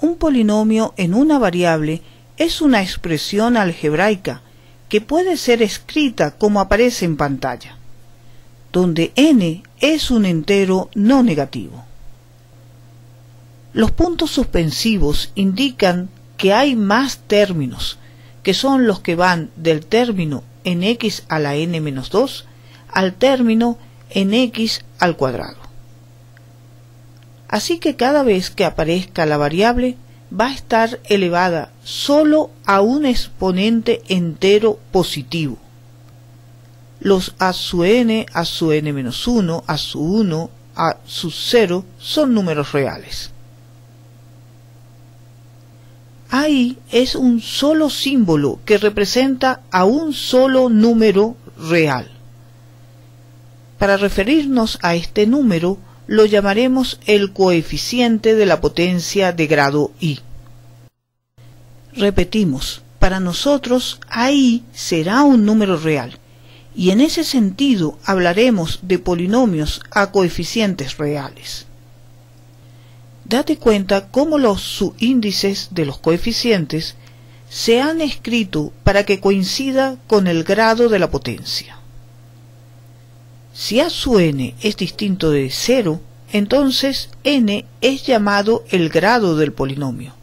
Un polinomio en una variable es una expresión algebraica que puede ser escrita como aparece en pantalla, donde n es un entero no negativo. Los puntos suspensivos indican que hay más términos, que son los que van del término en x a la n-2 al término en x al cuadrado. Así que cada vez que aparezca la variable va a estar elevada solo a un exponente entero positivo. Los a su n, a su n-1, a su 1, a su 0 son números reales. Ahí es un solo símbolo que representa a un solo número real. Para referirnos a este número, lo llamaremos el coeficiente de la potencia de grado i. Repetimos, para nosotros i será un número real, y en ese sentido hablaremos de polinomios a coeficientes reales. Date cuenta cómo los subíndices de los coeficientes se han escrito para que coincida con el grado de la potencia. Si a su n es distinto de 0, entonces n es llamado el grado del polinomio,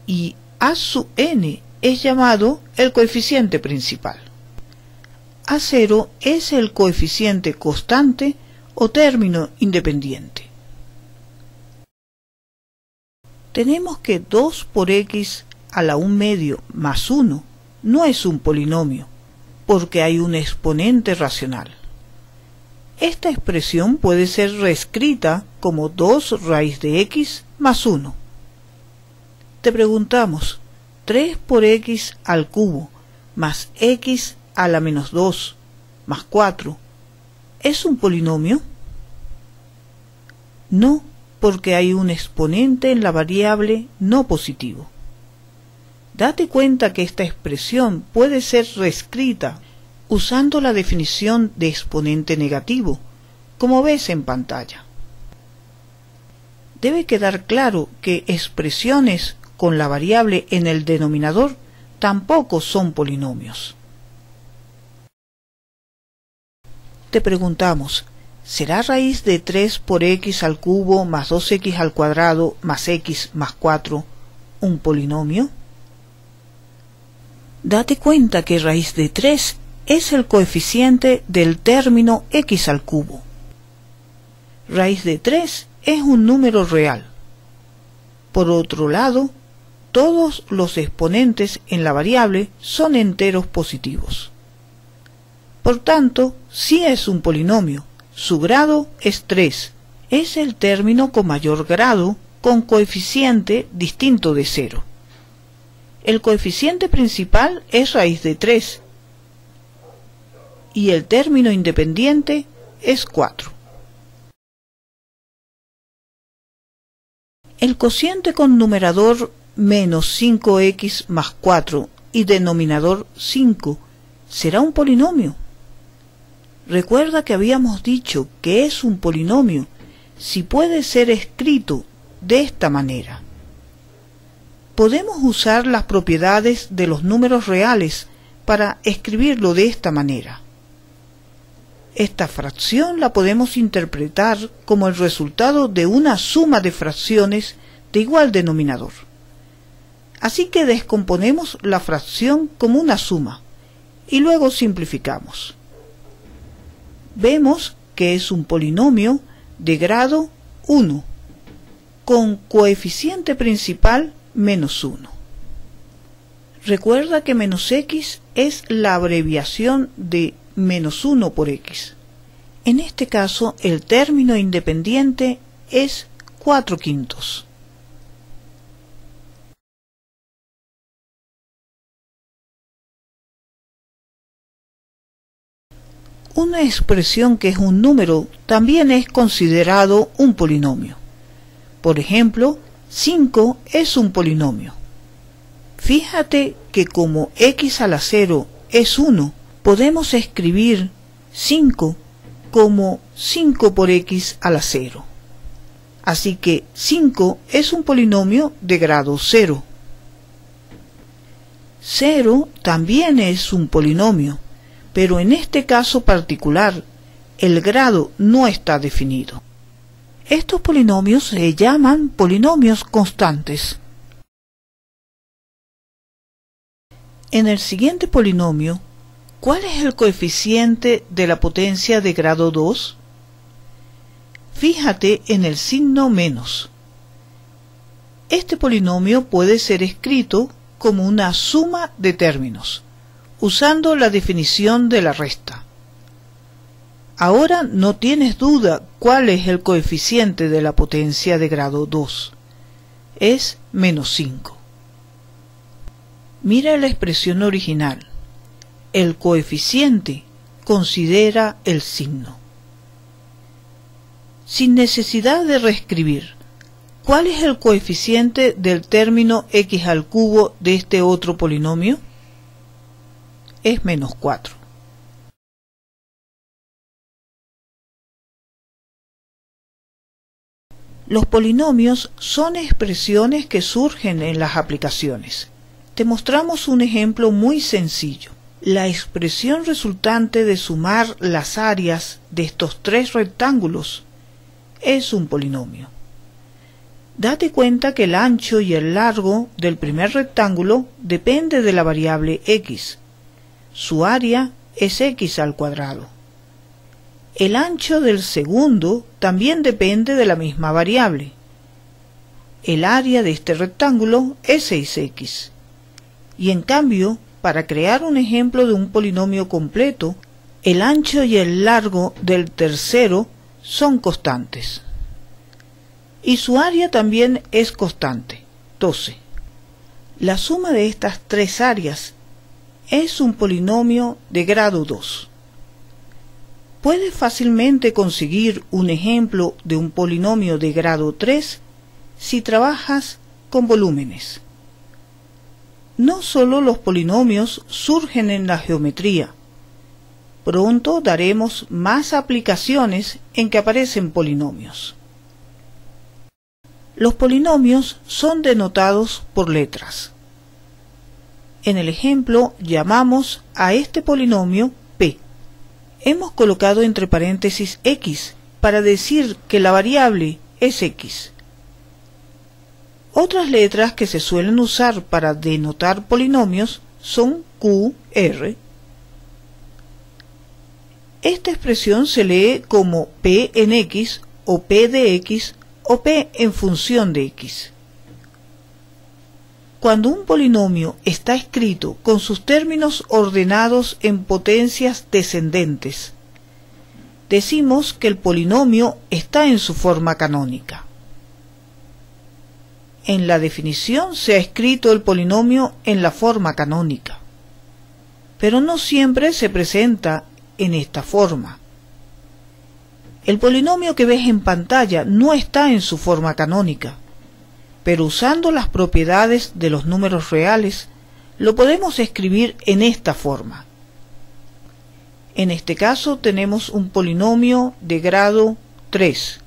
y a su n es llamado el coeficiente principal. A0 es el coeficiente constante o término independiente. Tenemos que 2 por x a la 1/2 más 1 no es un polinomio, porque hay un exponente racional. Esta expresión puede ser reescrita como 2 raíz de x más 1. Te preguntamos, 3 por x al cubo más x a la -2 más 4, ¿es un polinomio? No, porque hay un exponente en la variable no positivo. Date cuenta que esta expresión puede ser reescrita usando la definición de exponente negativo, como ves en pantalla. Debe quedar claro que expresiones con la variable en el denominador tampoco son polinomios. Te preguntamos, ¿será raíz de 3 por x al cubo más 2x al cuadrado más x más 4 un polinomio? Date cuenta que raíz de 3 es el coeficiente del término x al cubo. Raíz de 3 es un número real. Por otro lado, todos los exponentes en la variable son enteros positivos. Por tanto, sí es un polinomio. Su grado es 3. Es el término con mayor grado con coeficiente distinto de 0. El coeficiente principal es raíz de 3 y el término independiente es 4. El cociente con numerador menos 5x más 4 y denominador 5 será un polinomio. Recuerda que habíamos dicho que es un polinomio si puede ser escrito de esta manera. Podemos usar las propiedades de los números reales para escribirlo de esta manera. Esta fracción la podemos interpretar como el resultado de una suma de fracciones de igual denominador. Así que descomponemos la fracción como una suma y luego simplificamos. Vemos que es un polinomio de grado 1, con coeficiente principal menos 1. Recuerda que menos x es la abreviación de menos 1 por x. En este caso, el término independiente es 4/5. Una expresión que es un número también es considerado un polinomio. Por ejemplo, 5 es un polinomio. Fíjate que como x a la 0 es 1, podemos escribir 5 como 5 por x a la 0. Así que 5 es un polinomio de grado 0. 0 también es un polinomio, pero en este caso particular, el grado no está definido. Estos polinomios se llaman polinomios constantes. En el siguiente polinomio, ¿cuál es el coeficiente de la potencia de grado 2? Fíjate en el signo menos. Este polinomio puede ser escrito como una suma de términos, usando la definición de la resta. Ahora no tienes duda cuál es el coeficiente de la potencia de grado 2. Es menos 5. Mira la expresión original. El coeficiente considera el signo. Sin necesidad de reescribir, ¿cuál es el coeficiente del término x al cubo de este otro polinomio? Es menos 4. Los polinomios son expresiones que surgen en las aplicaciones. Te mostramos un ejemplo muy sencillo. La expresión resultante de sumar las áreas de estos tres rectángulos es un polinomio. Date cuenta que el ancho y el largo del primer rectángulo depende de la variable x. Su área es x al cuadrado. El ancho del segundo también depende de la misma variable. El área de este rectángulo es 6x. Y en cambio, para crear un ejemplo de un polinomio completo, el ancho y el largo del tercero son constantes. Y su área también es constante, 12. La suma de estas tres áreas es un polinomio de grado 2. Puedes fácilmente conseguir un ejemplo de un polinomio de grado 3 si trabajas con volúmenes. No solo los polinomios surgen en la geometría. Pronto daremos más aplicaciones en que aparecen polinomios. Los polinomios son denotados por letras. En el ejemplo llamamos a este polinomio p. Hemos colocado entre paréntesis x para decir que la variable es x. Otras letras que se suelen usar para denotar polinomios son q, r. Esta expresión se lee como p en x o p de x o p en función de x. Cuando un polinomio está escrito con sus términos ordenados en potencias descendentes, decimos que el polinomio está en su forma canónica. En la definición se ha escrito el polinomio en la forma canónica, pero no siempre se presenta en esta forma. El polinomio que ves en pantalla no está en su forma canónica, pero usando las propiedades de los números reales, lo podemos escribir en esta forma. En este caso tenemos un polinomio de grado 3,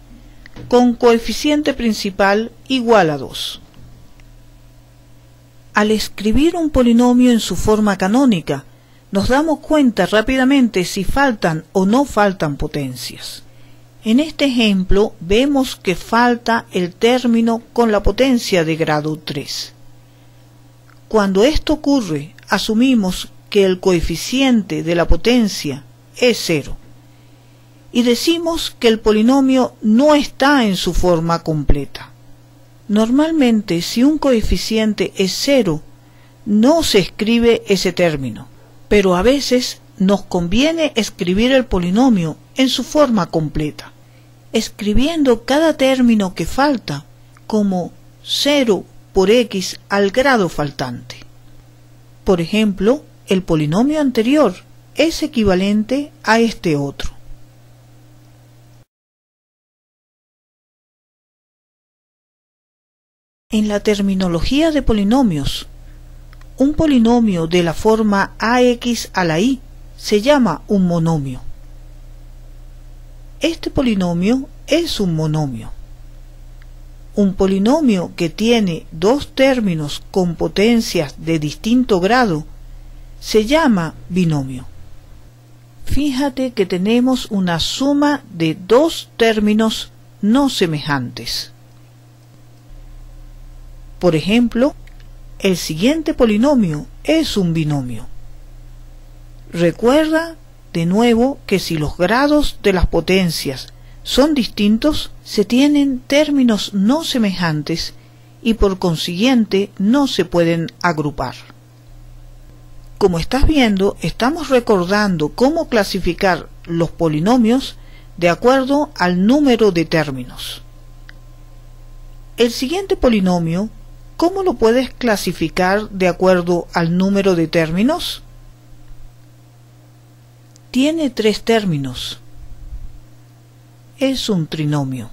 con coeficiente principal igual a 2. Al escribir un polinomio en su forma canónica, nos damos cuenta rápidamente si faltan o no faltan potencias. En este ejemplo vemos que falta el término con la potencia de grado 3. Cuando esto ocurre, asumimos que el coeficiente de la potencia es 0 y decimos que el polinomio no está en su forma completa. Normalmente, si un coeficiente es 0, no se escribe ese término, pero a veces nos conviene escribir el polinomio en su forma completa, escribiendo cada término que falta como 0 por x al grado faltante. Por ejemplo, el polinomio anterior es equivalente a este otro. En la terminología de polinomios, un polinomio de la forma ax a la y se llama un monomio. Este polinomio es un monomio. Un polinomio que tiene dos términos con potencias de distinto grado se llama binomio. Fíjate que tenemos una suma de dos términos no semejantes. Por ejemplo, el siguiente polinomio es un binomio. Recuerda de nuevo que si los grados de las potencias son distintos, se tienen términos no semejantes y por consiguiente no se pueden agrupar. Como estás viendo, estamos recordando cómo clasificar los polinomios de acuerdo al número de términos. El siguiente polinomio, ¿cómo lo puedes clasificar de acuerdo al número de términos? Tiene tres términos. Es un trinomio.